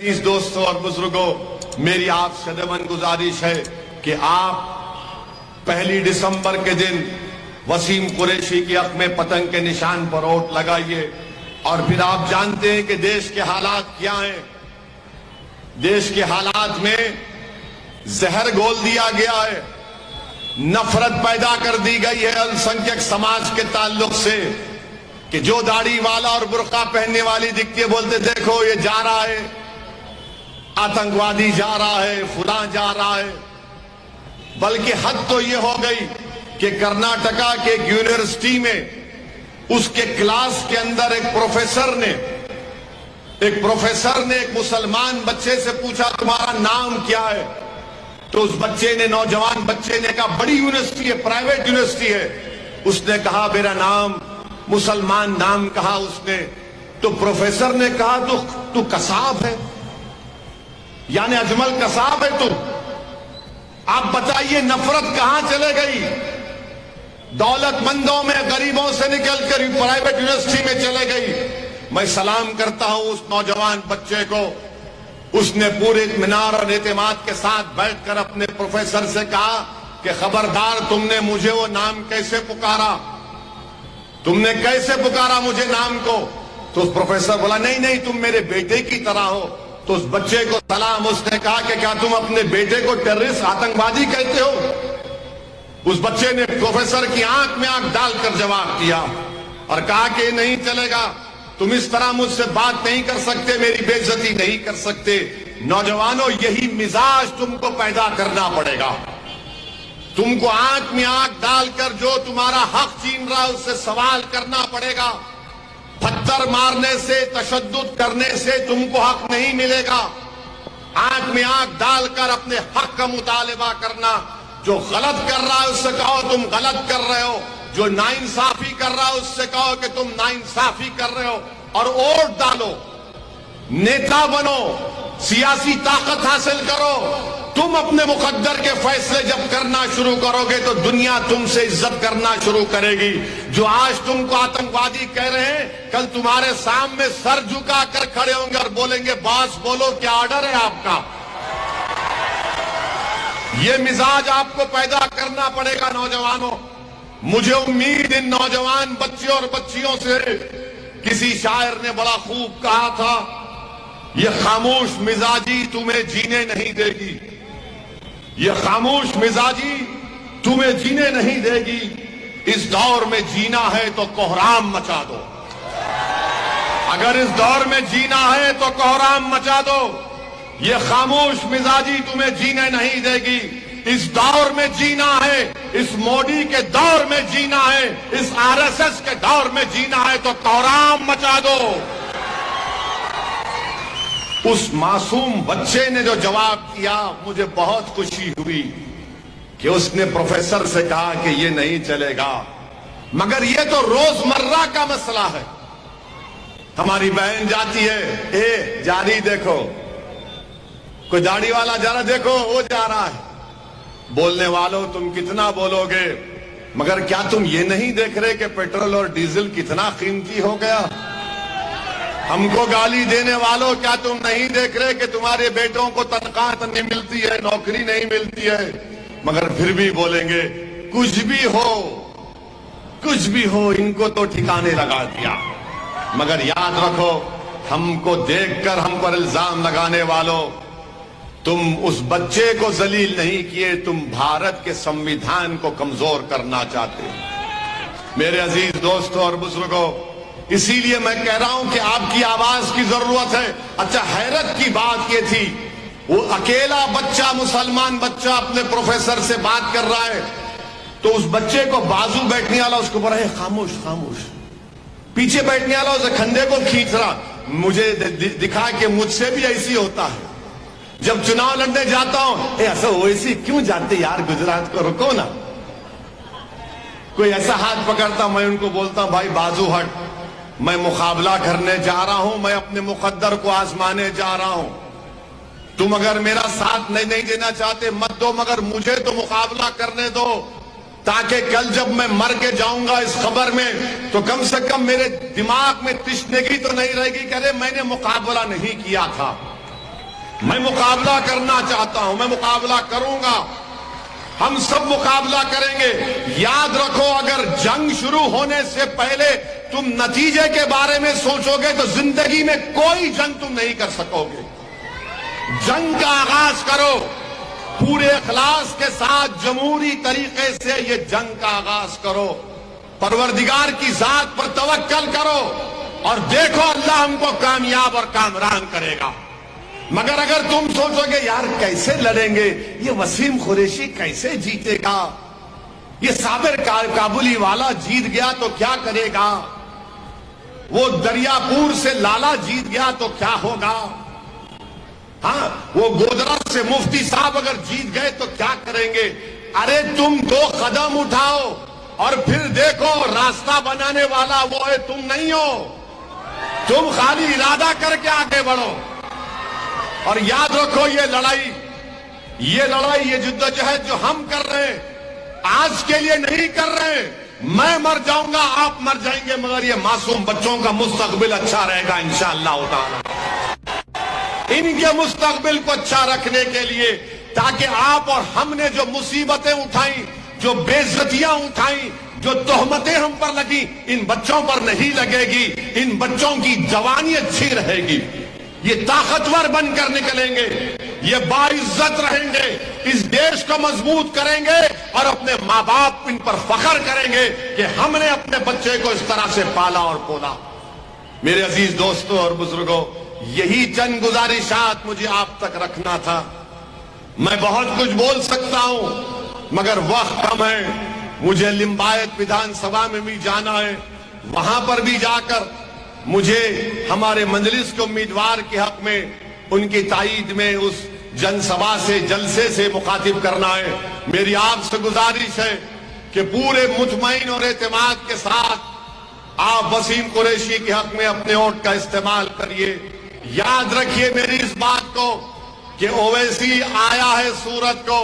عزیز دوستوں اور بزرگوں، میری آپ سے دمن گزارش ہے کہ آپ 1 دسمبر کے دن وسیم قریشی کی حق میں پتنگ کے نشان پر ووٹ لگائیے۔ اور پھر آپ جانتے ہیں کہ دیش کے حالات کیا ہیں۔ دیش کے حالات میں زہر گھول دیا گیا ہے، نفرت پیدا کر دی گئی ہے السنکھیک سماج کے تعلق سے، کہ جو داڑھی والا اور برقع پہننے والی دکھتی ہے بولتے دیکھو یہ جا رہا ہے، آتنکوادی جا رہا ہے، فلاں جا رہا ہے۔ بلکہ حد تو یہ ہو گئی کہ کرناٹکا کے ایک یونیورسٹی میں اس کے کلاس کے اندر ایک پروفیسر نے ایک مسلمان بچے سے پوچھا تمہارا نام کیا ہے؟ تو اس بچے نے، نوجوان بچے نے کہا بڑی یونیورسٹی ہے، پرائیویٹ یونیورسٹی ہے۔ اس نے کہا میرا نام، مسلمان نام کہا اس نے۔ تو پروفیسر نے کہا تو قصاب ہے، یعنی اجمل قصاب ہے تو؟ آپ بتائیے نفرت کہاں چلے گئی؟ دولت مندوں میں غریبوں سے نکل کر پرائیویٹ یونیورسٹی میں چلے گئی۔ میں سلام کرتا ہوں اس نوجوان بچے کو، اس نے پورے اطمینان اور اعتماد کے ساتھ بیٹھ کر اپنے پروفیسر سے کہا کہ خبردار تم نے مجھے وہ نام کیسے پکارا؟ تم نے کیسے پکارا مجھے نام کو؟ تو اس پروفیسر بولا نہیں تم میرے بیٹے کی طرح ہو۔ تو اس بچے کو سلام، اس نے کہا کہ کیا تم اپنے بیٹے کو ٹیررسٹ، آتنکوادی کہتے ہو؟ اس بچے نے پروفیسر کی آنکھ میں آنکھ ڈال کر جواب دیا اور کہا کہ نہیں چلے گا، تم اس طرح مجھ سے بات نہیں کر سکتے، میری بے عزتی نہیں کر سکتے۔ نوجوانوں، یہی مزاج تم کو پیدا کرنا پڑے گا۔ تم کو آنکھ میں آنکھ ڈال کر جو تمہارا حق چھین رہا ہے اس سے سوال کرنا پڑے گا۔ پتھر مارنے سے، تشدد کرنے سے تم کو حق نہیں ملے گا۔ آنکھ میں آنکھ ڈال کر اپنے حق کا مطالبہ کرنا۔ جو غلط کر رہا ہے اس سے کہو تم غلط کر رہے ہو، جو ناانصافی کر رہا ہے اس سے کہو کہ تم ناانصافی کر رہے ہو، اور ووٹ ڈالو، نیتا بنو، سیاسی طاقت حاصل کرو۔ تم اپنے مقدر کے فیصلے جب کرنا شروع کرو گے تو دنیا تم سے عزت کرنا شروع کرے گی۔ جو آج تم کو آتنکوادی کہہ رہے ہیں، کل تمہارے سامنے سر جھکا کر کھڑے ہوں گے اور بولیں گے باس بولو کیا آرڈر ہے آپ کا۔ یہ مزاج آپ کو پیدا کرنا پڑے گا نوجوانوں۔ مجھے امید ان نوجوان بچیوں اور بچیوں سے، کسی شاعر نے بڑا خوب کہا تھا، یہ خاموش مزاجی تمہیں جینے نہیں دے گی، یہ خاموش مزاجی تمہیں جینے نہیں دے گی۔ اس دور میں جینا ہے تو کوہرام مچا دو، اگر اس دور میں جینا ہے تو کوہرام مچا دو۔ یہ خاموش مزاجی تمہیں جینے نہیں دے گی۔ اس دور میں جینا ہے، اس موڈی کے دور میں جینا ہے، اس RSS کے دور میں جینا ہے تو کوہرام مچا دو۔ اس معصوم بچے نے جو جواب دیا، مجھے بہت خوشی ہوئی کہ اس نے پروفیسر سے کہا کہ یہ نہیں چلے گا۔ مگر یہ تو روزمرہ کا مسئلہ ہے۔ ہماری بہن جاتی ہے، جاری دیکھو، کوئی داڑھی والا جا رہا، دیکھو وہ جا رہا ہے۔ بولنے والوں تم کتنا بولو گے، مگر کیا تم یہ نہیں دیکھ رہے کہ پیٹرول اور ڈیزل کتنا قیمتی ہو گیا؟ ہم کو گالی دینے والوں کیا تم نہیں دیکھ رہے کہ تمہارے بیٹوں کو تنخواہ نہیں ملتی ہے، نوکری نہیں ملتی ہے؟ مگر پھر بھی بولیں گے کچھ بھی ہو ان کو تو ٹھکانے لگا دیا۔ مگر یاد رکھو، ہم کو دیکھ کر ہم پر الزام لگانے والوں، تم اس بچے کو ذلیل نہیں کیے، تم بھارت کے سمویدھان کو کمزور کرنا چاہتے ہو۔ میرے عزیز دوستوں اور بزرگوں، اسی لیے میں کہہ رہا ہوں کہ آپ کی آواز کی ضرورت ہے۔ اچھا، حیرت کی بات یہ تھی، وہ اکیلا بچہ، مسلمان بچہ اپنے پروفیسر سے بات کر رہا ہے، تو اس بچے کو بازو بیٹھنے والا اس کو بڑا ہے خاموش خاموش، پیچھے بیٹھنے والا اسے کھندے کو کھینچ رہا۔ مجھے دکھا کہ مجھ سے بھی ایسی ہوتا ہے۔ جب چناؤ لڑنے جاتا ہوں، ایسا ویسی کیوں جاتے یار، گجرات کو رکو نا۔ کوئی ایسا ہاتھ پکڑتا، میں ان کو بولتا ہوں بھائی بازو ہٹ، میں مقابلہ کرنے جا رہا ہوں، میں اپنے مقدر کو آزمانے جا رہا ہوں۔ تم اگر میرا ساتھ نہیں دینا چاہتے مت دو، مگر مجھے تو مقابلہ کرنے دو، تاکہ کل جب میں مر کے جاؤں گا اس خبر میں تو کم سے کم میرے دماغ میں تشنگی تو نہیں رہے گی کہ ارے میں نے مقابلہ نہیں کیا تھا۔ میں مقابلہ کرنا چاہتا ہوں، میں مقابلہ کروں گا، ہم سب مقابلہ کریں گے۔ یاد رکھو، اگر جنگ شروع ہونے سے پہلے تم نتیجے کے بارے میں سوچو گے تو زندگی میں کوئی جنگ تم نہیں کر سکو گے۔ جنگ کا آغاز کرو، پورے اخلاص کے ساتھ جمہوری طریقے سے یہ جنگ کا آغاز کرو، پروردگار کی ذات پر توکل کرو اور دیکھو اللہ ہم کو کامیاب اور کامران کرے گا۔ مگر اگر تم سوچو گے یار کیسے لڑیں گے، یہ وسیم قریشی کیسے جیتے گا، یہ صابر کابلی والا جیت گیا تو کیا کرے گا، وہ دریا پور سے لالا جیت گیا تو کیا ہوگا، ہاں وہ گودرا سے مفتی صاحب اگر جیت گئے تو کیا کریں گے۔ ارے تم 2 قدم اٹھاؤ اور پھر دیکھو، راستہ بنانے والا وہ ہے، تم نہیں ہو، تم خالی ارادہ کر کے آگے بڑھو۔ اور یاد رکھو، یہ لڑائی، یہ جدوجہد جو ہم کر رہے ہیں آج کے لیے نہیں کر رہے ہیں۔ میں مر جاؤں گا، آپ مر جائیں گے، مگر یہ معصوم بچوں کا مستقبل اچھا رہے گا انشاءاللہ تعالی۔ ان کے مستقبل کو اچھا رکھنے کے لیے، تاکہ آپ اور ہم نے جو مصیبتیں اٹھائیں، جو بے عزتیاں اٹھائیں، جو تہمتیں ہم پر لگی، ان بچوں پر نہیں لگے گی، ان بچوں کی جوانی اچھی رہے گی، یہ طاقتور بن کر نکلیں گے، یہ باعزت رہیں گے، اس دیش کو مضبوط کریں گے اور اپنے ماں باپ ان پر فخر کریں گے کہ ہم نے اپنے بچے کو اس طرح سے پالا اور پولا۔ میرے عزیز دوستوں اور بزرگوں، یہی چند گزارشات مجھے آپ تک رکھنا تھا۔ میں بہت کچھ بول سکتا ہوں مگر وقت کم ہے، مجھے لمبایت ویدھان سبھا میں بھی جانا ہے، وہاں پر بھی جا کر مجھے ہمارے مجلس کے امیدوار کے حق میں ان کی تائید میں اس جن سبھا سے، جلسے سے مخاطب کرنا ہے۔ میری آپ سے گزارش ہے کہ پورے مطمئن اور اعتماد کے ساتھ آپ وسیم قریشی کے حق میں اپنے ووٹ کا استعمال کریے۔ یاد رکھیے میری اس بات کو کہ اویسی آیا ہے سورت کو،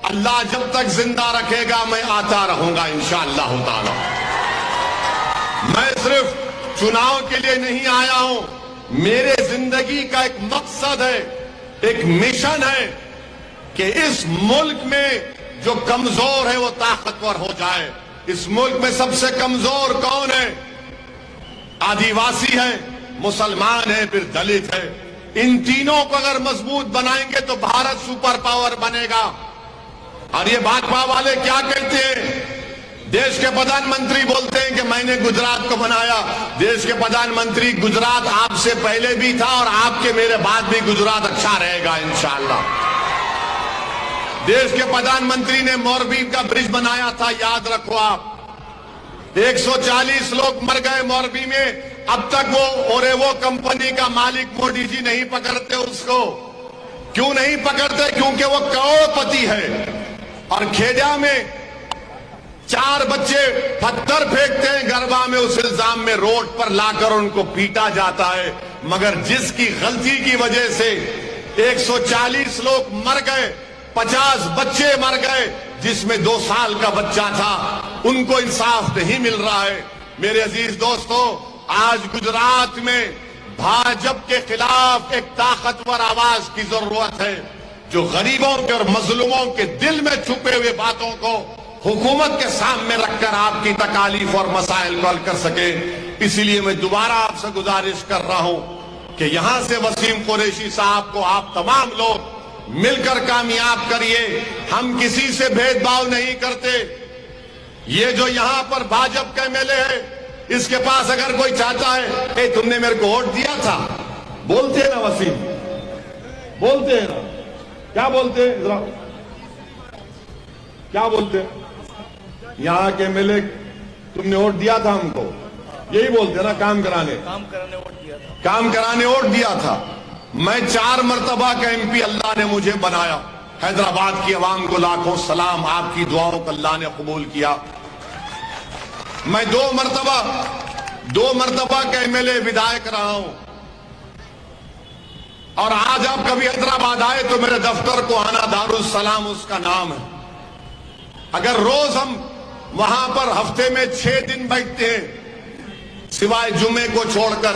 اللہ جب تک زندہ رکھے گا میں آتا رہوں گا انشاءاللہ تعالی۔ میں صرف چناؤ کے لیے نہیں آیا ہوں، میرے زندگی کا ایک مقصد ہے، ایک مشن ہے کہ اس ملک میں جو کمزور ہے وہ طاقتور ہو جائے۔ اس ملک میں سب سے کمزور کون ہے؟ آدیواسی ہے، مسلمان ہے، پھر دلت ہے۔ ان تینوں کو اگر مضبوط بنائیں گے تو بھارت سپر پاور بنے گا۔ اور یہ بھاجپا والے کیا کہتے ہیں؟ دیش کے پردھان منتری بولتے ہیں کہ میں نے گجرات کو بنایا۔ دیش کے پردھان منتری، گجرات آپ سے پہلے بھی تھا اور آپ کے میرے بعد بھی گجرات اچھا رہے گا انشاءاللہ۔ دیش کے پردھان منتری نے موربی کا برج بنایا تھا، یاد رکھو آپ۔ 140 لوگ مر گئے موربی میں، اب تک وہ اوریو کمپنی کا مالک موڈی جی نہیں پکڑتے اس کو۔ کیوں نہیں پکڑتے؟ کیونکہ وہ کروڑ پتی ہے۔ اور کھیڈیا میں 4 بچے پتھر پھینکتے ہیں گربا میں، اس الزام میں روڈ پر لا کر ان کو پیٹا جاتا ہے، مگر جس کی غلطی کی وجہ سے 140 لوگ مر گئے، 50 بچے مر گئے، جس میں 2 سال کا بچہ تھا، ان کو انصاف نہیں مل رہا ہے۔ میرے عزیز دوستو، آج گجرات میں بھاجپ کے خلاف ایک طاقتور آواز کی ضرورت ہے، جو غریبوں کے اور مظلوموں کے دل میں چھپے ہوئے باتوں کو حکومت کے سامنے رکھ کر آپ کی تکالیف اور مسائل کو حل کر سکے۔ اسی لیے میں دوبارہ آپ سے گزارش کر رہا ہوں کہ یہاں سے وسیم قریشی صاحب کو آپ تمام لوگ مل کر کامیاب کریے۔ ہم کسی سے بھید بھاؤ نہیں کرتے۔ یہ جو یہاں پر بھاجپ کا MLA ہے، اس کے پاس اگر کوئی چاہتا ہے اے تم نے میرے کو ووٹ دیا تھا، بولتے ہیں نا وسیم، بولتے ہیں نا، کیا بولتے ہیں؟ ذرا کیا بولتے ہیں؟ یہاں کے MLA تم نے ووٹ دیا تھا ہم کو، یہی بولتے ہیں نا، کام کرانے ووٹ دیا تھا۔ میں 4 مرتبہ کا MP اللہ نے مجھے بنایا۔ حیدرآباد کی عوام کو لاکھوں سلام، آپ کی دعاؤں کو اللہ نے قبول کیا۔ میں 2 مرتبہ کا MLA ودھائک رہا ہوں، اور آج آپ کبھی حیدرآباد آئے تو میرے دفتر کو آنا، دارالسلام اس کا نام ہے۔ اگر روز ہم وہاں پر ہفتے میں 6 دن بیٹھتے ہیں سوائے جمعے کو چھوڑ کر،